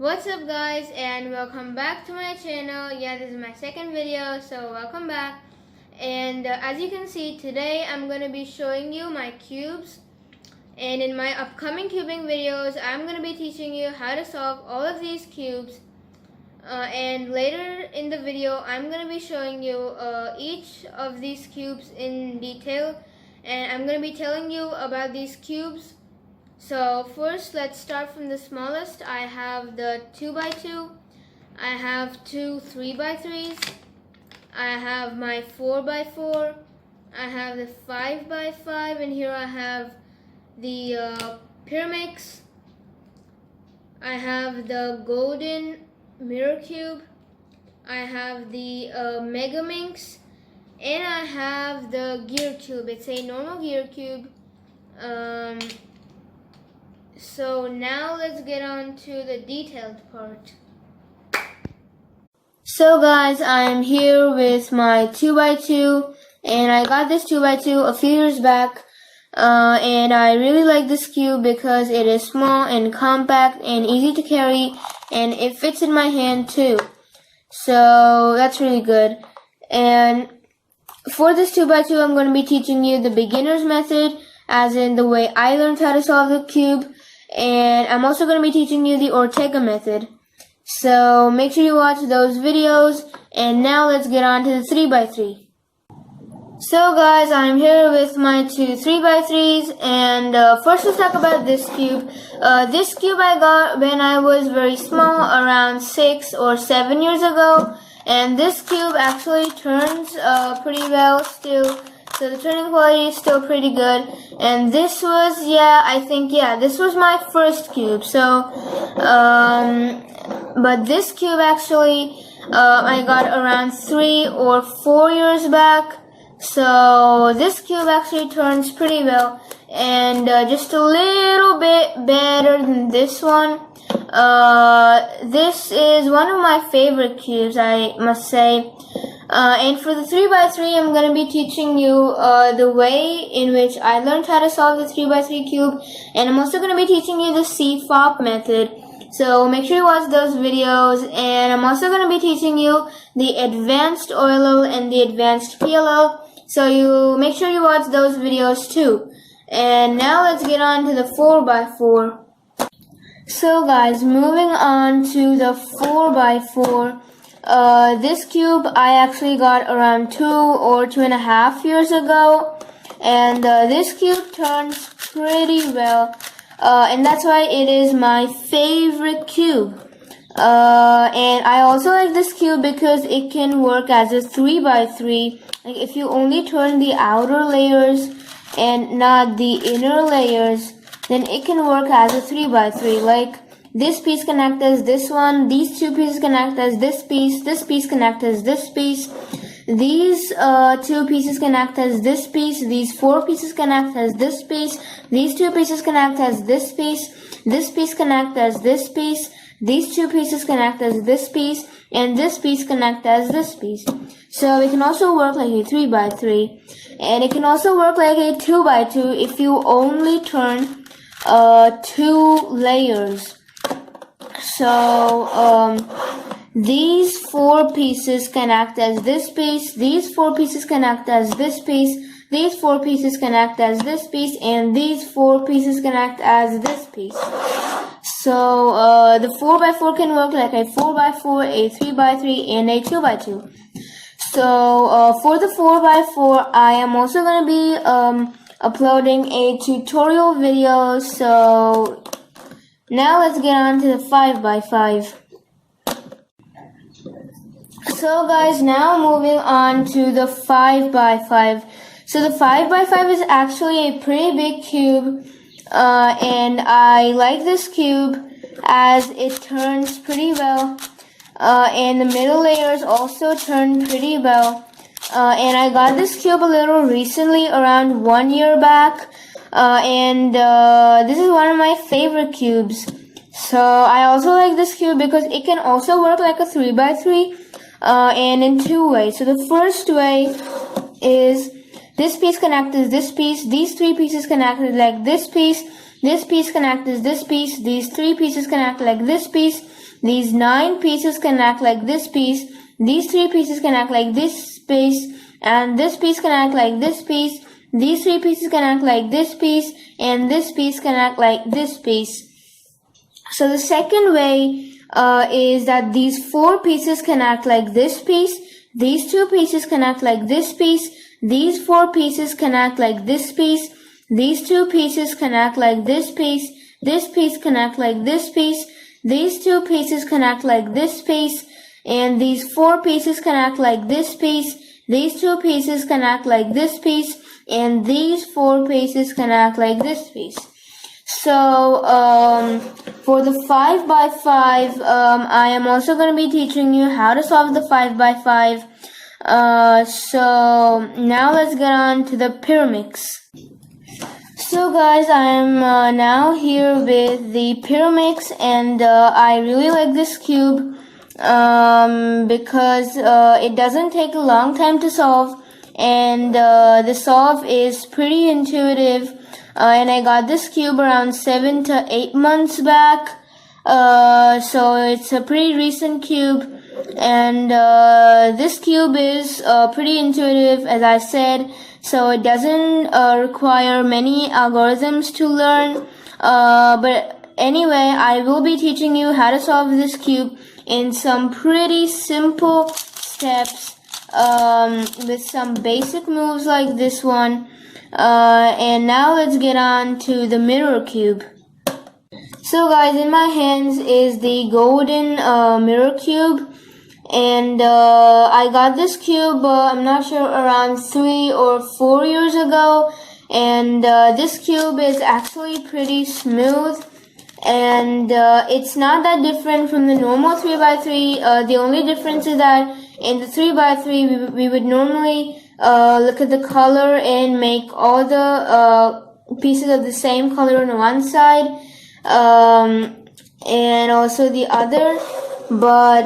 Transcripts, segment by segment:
What's up guys, and welcome back to my channel. Yeah, this is my second video, so welcome back. And as you can see, today I'm going to be showing you my cubes. And in my upcoming cubing videos, I'm going to be teaching you how to solve all of these cubes. And later in the video, I'm going to be showing you each of these cubes in detail. And I'm going to be telling you about these cubes. So first, let's start from the smallest. I have the 2x2, I have two 3x3s, I have my 4x4, I have the 5x5, and here I have the Pyraminx, I have the golden mirror cube, I have the Megaminx, and I have the gear cube. It's a normal gear cube. So now let's get on to the detailed part. So guys, I'm here with my 2x2, and I got this 2x2 a few years back, and I really like this cube because it is small and compact and easy to carry, and it fits in my hand too. So that's really good. And for this 2x2, I'm going to be teaching you the beginner's method, as in the way I learned how to solve the cube. And I'm also going to be teaching you the Ortega method. So make sure you watch those videos. And now let's get on to the 3x3. So guys, I'm here with my two 3x3s. And first let's talk about this cube. This cube I got when I was very small, around 6 or 7 years ago. And this cube actually turns pretty well still. So the turning quality is still pretty good. And this was, this was my first cube. So, but this cube actually, I got around 3 or 4 years back. So this cube actually turns pretty well. And just a little bit better than this one. This is one of my favorite cubes, I must say. And for the 3x3, I'm going to be teaching you the way in which I learned how to solve the 3x3 cube. And I'm also going to be teaching you the CFOP method. So make sure you watch those videos. And I'm also going to be teaching you the advanced OLL and the advanced PLL. So you make sure you watch those videos too. And now let's get on to the 4x4. So guys, moving on to the 4x4. This cube I actually got around 2 or 2.5 years ago, and this cube turns pretty well, and that's why it is my favorite cube. And I also like this cube because it can work as a 3x3. Like if you only turn the outer layers and not the inner layers, then it can work as a 3x3. Like this piece can act as this one, these two pieces can act as this piece can act as this piece, these two pieces can act as this piece, these four pieces can act as this piece, these two pieces can act as this piece can act as this piece, these two pieces can act as this piece, and this piece can act as this piece. So it can also work like a 3x3, and it can also work like a 2x2 if you only turn 2 layers. So, these 4 pieces can act as this piece, these 4 pieces can act as this piece, these 4 pieces can act as this piece, and these 4 pieces can act as this piece. So, the 4x4 can work like a 4x4, a 3x3, and a 2x2. So, for the 4x4, I am also going to be uploading a tutorial video, so now let's get on to the 5x5. So guys, now moving on to the 5x5. So the 5x5 is actually a pretty big cube, and I like this cube as it turns pretty well, and the middle layers also turn pretty well. And I got this cube a little recently, around 1 year back. And this is one of my favorite cubes. So I also like this cube because it can also work like a 3x3 and in 2 ways. So the first way is this piece can act as this piece, these 3 pieces can act like this piece can act as this piece, these 3 pieces can act like this piece, These 9 pieces can act like this piece. These 3 pieces can act like this piece. And this piece can act like this piece. These 3 pieces can act like this piece. And this piece can act like this piece. So the second way is that these 4 pieces can act like this piece. These 2 pieces can act like this piece. These 4 pieces can act like this piece. These 2 pieces can act like this piece. This piece can act like this piece. These 2 pieces can act like this piece. And these 4 pieces can act like this piece. These 2 pieces can act like this piece. And these 4 pieces can act like this piece. So, for the 5 by 5, I am also going to be teaching you how to solve the 5 by 5. So now let's get on to the Pyramix. So guys, I am now here with the Pyramix, and I really like this cube because it doesn't take a long time to solve, and the solve is pretty intuitive. And I got this cube around 7 to 8 months back, so it's a pretty recent cube. And this cube is pretty intuitive, as I said, so it doesn't require many algorithms to learn. But anyway, I will be teaching you how to solve this cube in some pretty simple steps, with some basic moves like this one. And now let's get on to the mirror cube. So guys, in my hands is the golden mirror cube. And I got this cube, I'm not sure, around 3 or 4 years ago. And this cube is actually pretty smooth. And it's not that different from the normal 3x3. The only difference is that in the 3x3, we would normally look at the color and make all the pieces of the same color on one side. And also the other. But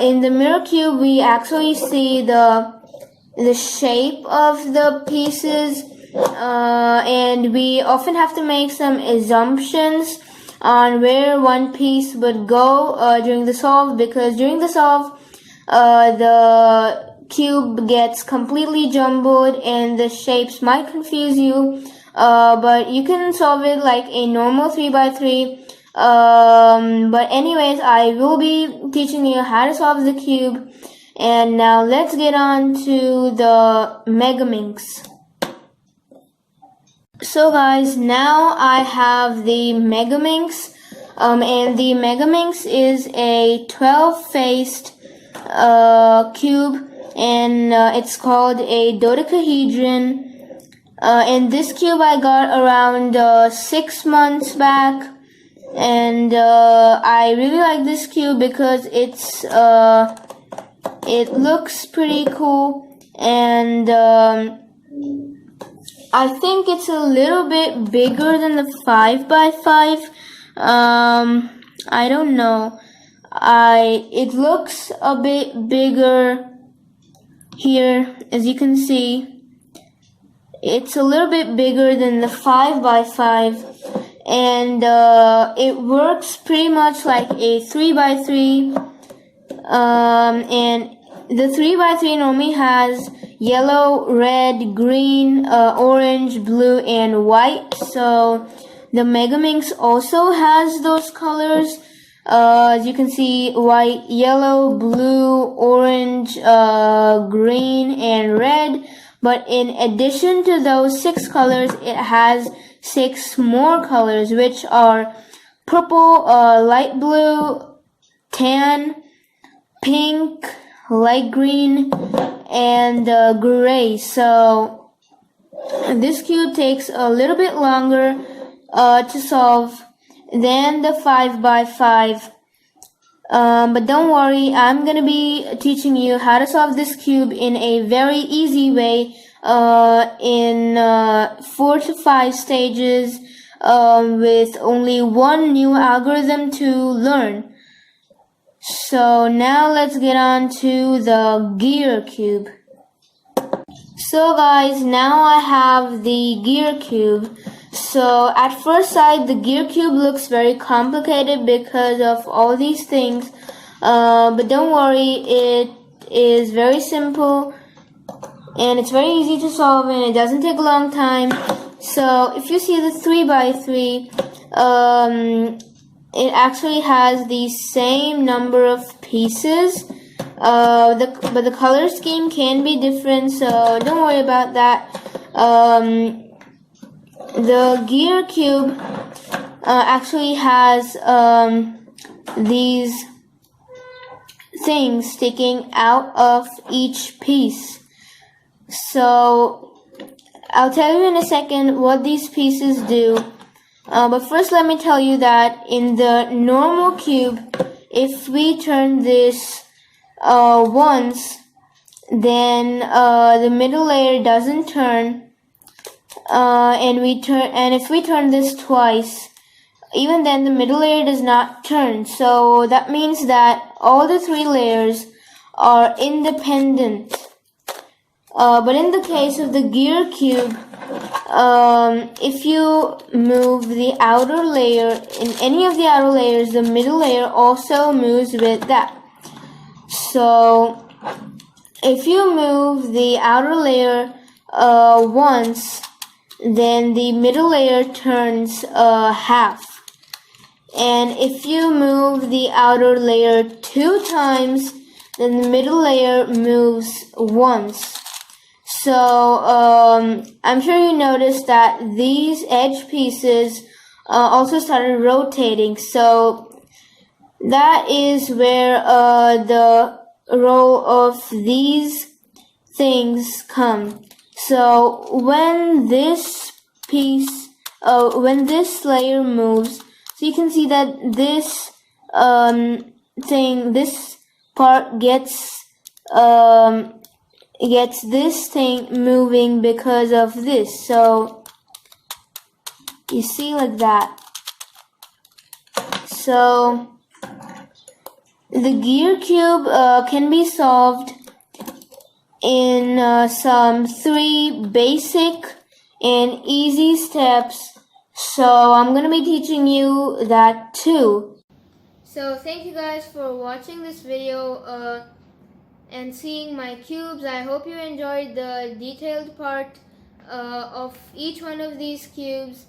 in the mirror cube, we actually see the shape of the pieces, and we often have to make some assumptions on where one piece would go during the solve, because during the solve, the cube gets completely jumbled and the shapes might confuse you, but you can solve it like a normal 3x3. But anyways, I will be teaching you how to solve the cube. And now let's get on to the Megaminx. So guys, now I have the Megaminx, and the Megaminx is a 12-faced cube, and it's called a dodecahedron. And this cube I got around 6 months back. And I really like this cube because it looks pretty cool, and I think it's a little bit bigger than the 5x5. I don't know. It looks a bit bigger here, as you can see. It's a little bit bigger than the 5x5. And it works pretty much like a 3x3, and the 3x3 normally has yellow, red, green, orange, blue, and white. So the Megaminx also has those colors. As you can see, white, yellow, blue, orange, green, and red. But in addition to those 6 colors, it has 6 more colors, which are purple, light blue, tan, pink, light green, and gray. So this cube takes a little bit longer to solve than the 5x5. But don't worry, I'm gonna be teaching you how to solve this cube in a very easy way, in 4 to 5 stages, with only one new algorithm to learn. So now let's get on to the gear cube. So guys, now I have the gear cube. So at first sight, the gear cube looks very complicated because of all these things, but don't worry, it is very simple and it's very easy to solve and it doesn't take a long time. So if you see the 3x3, it actually has the same number of pieces, but the color scheme can be different, so don't worry about that. The gear cube actually has these things sticking out of each piece. So I'll tell you in a second what these pieces do. But first let me tell you that in the normal cube, if we turn this once, then the middle layer doesn't turn. And if we turn this twice, even then the middle layer does not turn. So that means that all the 3 layers are independent. But in the case of the gear cube, if you move the outer layer, in any of the outer layers, the middle layer also moves with that. So if you move the outer layer once, then the middle layer turns half. And if you move the outer layer 2 times, then the middle layer moves once. So I'm sure you noticed that these edge pieces also started rotating. So that is where the role of these things come. So when this when this layer moves, so you can see that this this part gets this thing moving because of this. So you see, like that. So the gear cube can be solved in some 3 basic and easy steps. So I'm going to be teaching you that too. So thank you guys for watching this video and seeing my cubes. I hope you enjoyed the detailed part of each one of these cubes.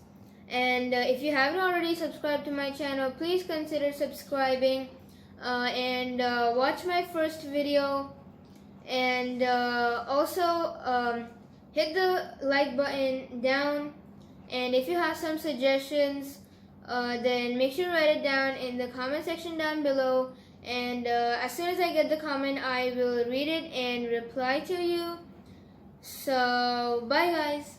And if you haven't already subscribed to my channel, please consider subscribing and watch my first video. And also hit the like button down. And if you have some suggestions, then make sure to write it down in the comment section down below. And as soon as I get the comment, I will read it and reply to you. So bye guys.